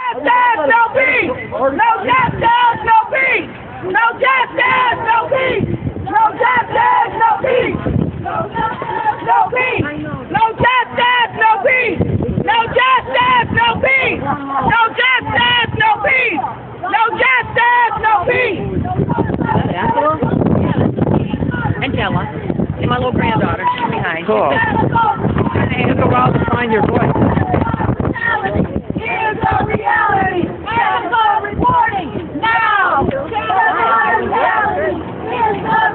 justice, no peace. No justice, no peace. No justice, no peace. No justice, no peace. No justice, no peace. No justice, no peace. No justice, no peace. No justice, no peace. No justice, no peace. And Jella. And my little granddaughter, she's behind. Cool. And go out to find your voice. Here's the reality. Here's the reporting now. Here's the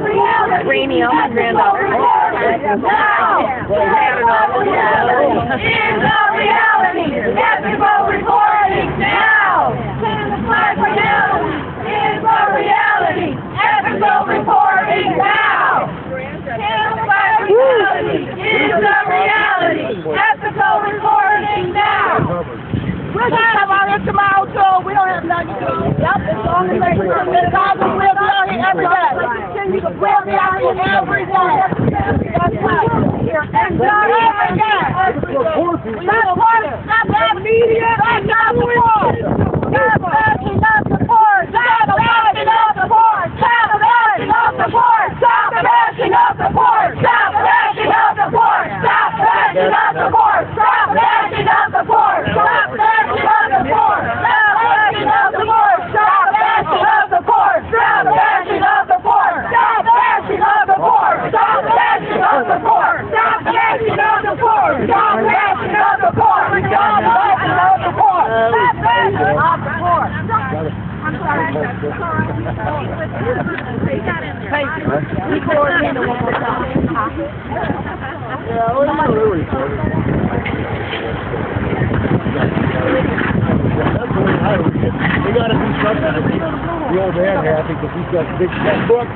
reality. Rainy, my granddaughter. Here's the reality. Ethical reporting now. Here's the reality. Here's the reality. Ethical reporting now. Here's the reality. Ethical reporting now. We're going to have our tomorrow too. We don't have nothing to do. Yep, as long as they we'll be out here every day. We'll be out here every day. That's right. And every day. Stop that media. Stop support. Stop bashing up support. Stop bashing up support. Stop bashing up support. Stop bashing up support. Stop bashing up support. Stop bashing up support. Stop bashing up support. Stop bashing up support. Stop bashing up support. Stop bashing up support. Stop bashing up support. Stop bashing up support. Stop bashing up support. Stop bashing up support. Stop bashing up support. Stop bashing up support. Stop bashing up support. I'm sorry. Thank you. Record it one more time. We got to do something. I think the old man happy because he's got a big checkbook.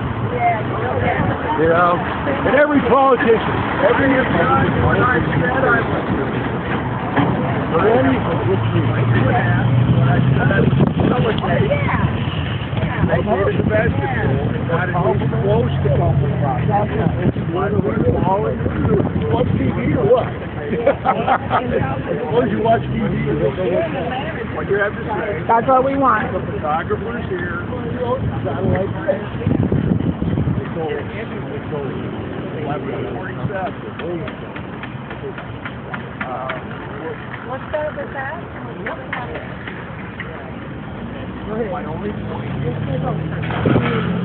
You know, and every politician, every year. I go to the basketball and got it close to comfort process. You watch TV or what? As long as you watch TV, you don't know what you have to say. That's what we want. The photographer's here. Satellite. It's 11:47. What's that with that? My only point is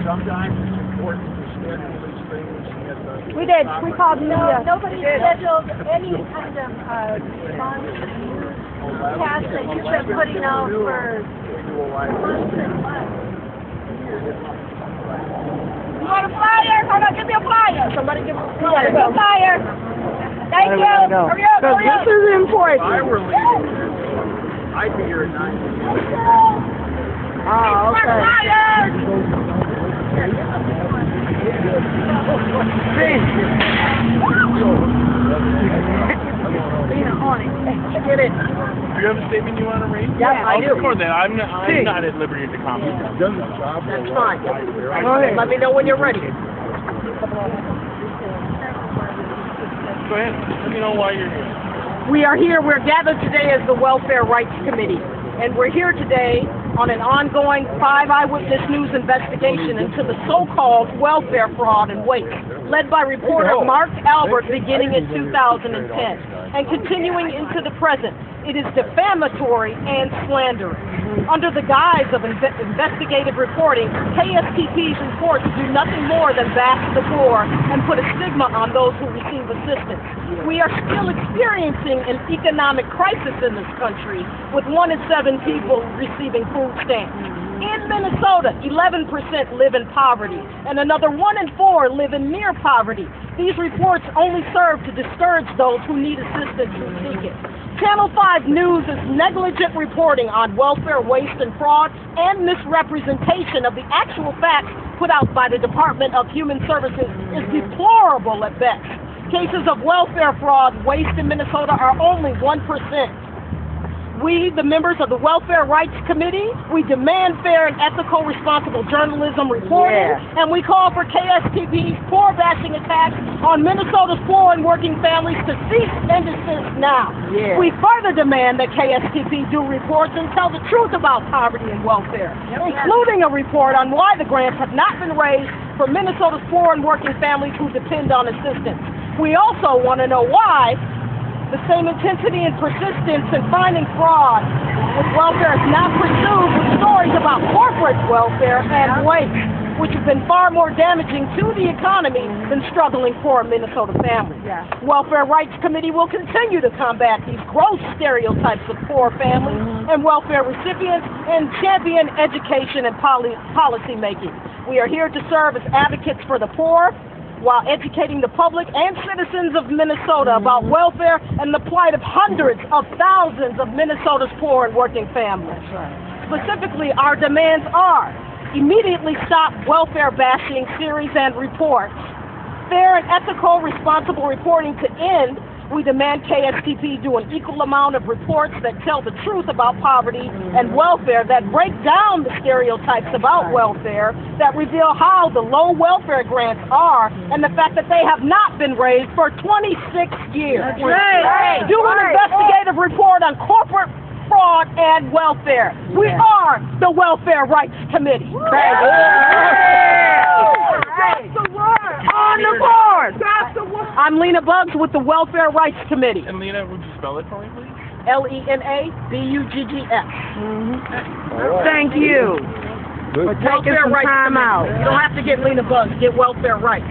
sometimes it's important to schedule these things at the... We did. We called media. Nobody scheduled any kind of newscast that you've been putting out for months and months. You want a flyer? Hold on, give me a flyer. Somebody give me a flyer. Give me a flyer. Thank you. Hurry up, hurry up. This is important. If I were leaving this, I'd be here at 9. Oh, okay. Get it. Do you have a statement you want to read? Yeah, I do. Before that, I'm not at liberty to comment. That's fine. Let me know when you're ready. Go ahead. Let me know why you're here. We are here. We're gathered today as the Welfare Rights Committee. And we're here today on an ongoing 5 eyewitness news investigation into the so-called welfare fraud and waste, led by reporter Mark Albert beginning in 2010 and continuing into the present. It is defamatory and slanderous. Under the guise of investigative reporting, KSTP's reports do nothing more than bash the poor and put a stigma on those who receive assistance. We are still experiencing an economic crisis in this country, with 1 in 7 people receiving food stamps. In Minnesota, 11% live in poverty, and another 1 in 4 live in near poverty. These reports only serve to discourage those who need assistance who seek it. Channel 5 News' negligent reporting on welfare waste and fraud and misrepresentation of the actual facts put out by the Department of Human Services is deplorable at best. Cases of welfare fraud waste in Minnesota are only 1%. We, the members of the Welfare Rights Committee, we demand fair and ethical, responsible journalism reporting, and we call for KSTP's poor bashing attacks on Minnesota's poor and working families to cease and desist now. We further demand that KSTP do reports and tell the truth about poverty and welfare, including a report on why the grants have not been raised for Minnesota's poor and working families who depend on assistance. We also want to know why the same intensity and persistence in finding fraud with welfare is not pursued with stories about corporate welfare and waste, which have been far more damaging to the economy than struggling poor Minnesota families. Welfare Rights Committee will continue to combat these gross stereotypes of poor families and welfare recipients and champion education and policy making. We are here to serve as advocates for the poor, while educating the public and citizens of Minnesota about welfare and the plight of hundreds of thousands of Minnesota's poor and working families. Specifically, our demands are immediately stop welfare bashing series and reports, fair and ethical, responsible reporting to end. We demand KSTP do an equal amount of reports that tell the truth about poverty and welfare, that break down the stereotypes about welfare, that reveal how the low welfare grants are, and the fact that they have not been raised for 26 years. Do an investigative report on corporate fraud and welfare. We are the Welfare Rights Committee. On the board! I'm Lena Buggs with the Welfare Rights Committee. And Lena, would you spell it for me, please? LENABUGGS. Thank you for taking some time out. You don't have to get Lena Buggs, get Welfare Rights.